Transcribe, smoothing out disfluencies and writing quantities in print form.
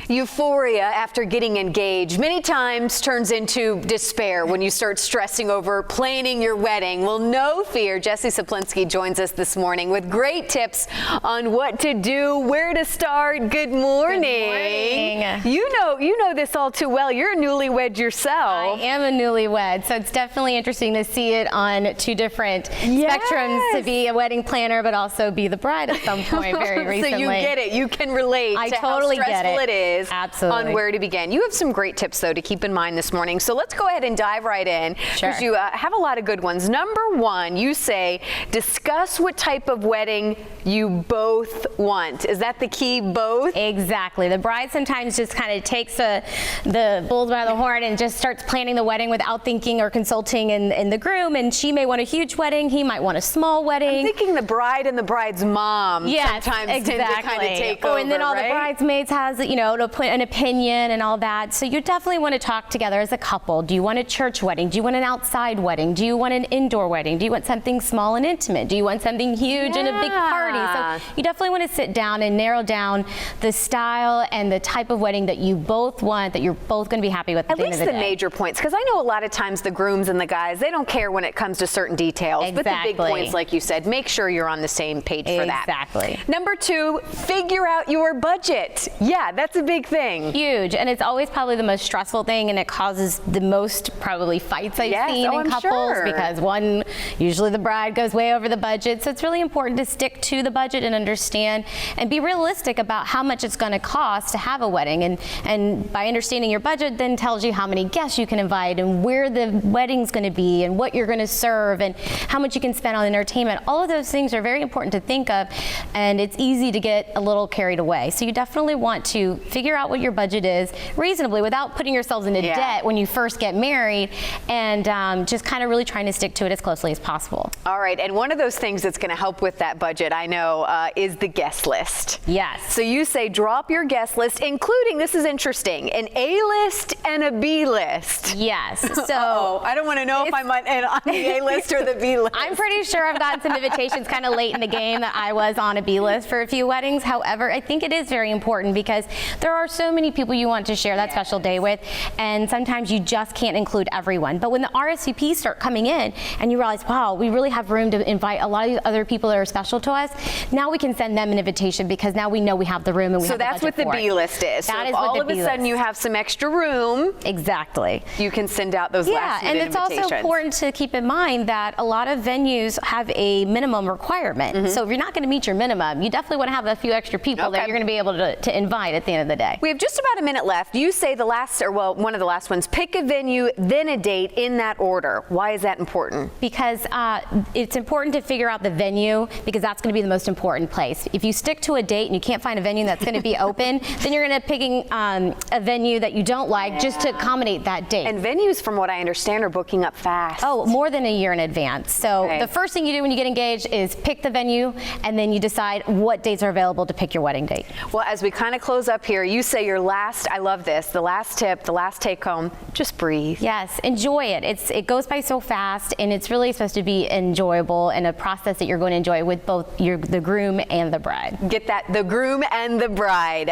Euphoria after getting engaged many times turns into despair when you start stressing over planning your wedding. Well, no fear. Jesse Saplinski joins us this morning with great tips on what to do, where to start. Good morning. Good morning. You know this all too well. You're a newlywed yourself. I am a newlywed, so it's definitely interesting to see it on two different spectrums, to be a wedding planner but also be the bride at some point very recently. So you get it. You can relate to totally how stressful it is Absolutely. on where to begin. You have some great tips, though, to keep in mind this morning. So let's go ahead and dive right in, because you have a lot of good ones. Number one, you say discuss what type of wedding you both want. Is that the key, both? Exactly. The bride sometimes just kind of takes the bull by the horn and just starts planning the wedding without thinking or consulting in the groom, and she may want a huge wedding, he might want a small wedding. I'm thinking the bride and the bride's mom sometimes tend to kind of take over, and then all right? the bridesmaids has, an opinion and all that. So you definitely want to talk together as a couple. Do you want a church wedding? Do you want an outside wedding? Do you want an indoor wedding? Do you want something small and intimate? Do you want something huge and a big party? So you definitely want to sit down and narrow down the style and the type of wedding that you both want, that you're both going to be happy with at the end of the day. At least the major points, because I know a lot of times the grooms and the guys, they don't care when it comes to certain details. Exactly. But the big points, like you said, make sure you're on the same page for that. Exactly. Number two, figure out your budget. Yeah, that's a big thing. Huge, and it's always probably the most stressful thing, and it causes the most probably fights I've seen in couples, because usually the bride goes way over the budget. So it's really important to stick to the budget and understand and be realistic about how much it's going to cost to have a wedding, and by understanding your budget then tells you how many guests you can invite and where the wedding's going to be and what you're going to serve and how much you can spend on entertainment. All of those things are very important to think of, and it's easy to get a little carried away. So you definitely want to figure out what your budget is reasonably without putting yourselves into debt when you first get married, and just kind of really trying to stick to it as closely as possible. All right, and one of those things that's going to help with that budget, I know, is the guest list. Yes. So you say drop your guest list, including, this is interesting, an A list and a B list. Yes. So I don't want to know if I'm on the A list or the B list. I'm pretty sure I've gotten some invitations kind of late in the game that I was on a B list for a few weddings. However, I think it is very important because there are so many people you want to share that special day with, and sometimes you just can't include everyone. But when the RSVPs start coming in and you realize, wow, we really have room to invite a lot of the other people that are special to us, now we can send them an invitation because now we know we have the room and we have the budget for it. So that's what the B list is. That so is if what all the of a B sudden list. You have some extra room, exactly, you can send out those last minute and it's invitations. also important to keep in mind that a lot of venues have a minimum requirement. So if you're not going to meet your minimum, you definitely want to have a few extra people that you're going to be able to invite at the end of the day. We have just about a minute left. You say one of the last ones, pick a venue, then a date in that order. Why is that important? Because it's important to figure out the venue, because that's going to be the most important place. If you stick to a date and you can't find a venue that's going to be open, then you're going to picking a venue that you don't like just to accommodate that date. And venues, from what I understand, are booking up fast. Oh, more than a year in advance. So the first thing you do when you get engaged is pick the venue, and then you decide what dates are available to pick your wedding date. Well, as we kind of close up here, you say your last, I love this, the last tip, the last take home, just breathe. Yes, enjoy it. It goes by so fast, and it's really supposed to be enjoyable and a process that you're going to enjoy with both the groom and the bride. Get that, the groom and the bride.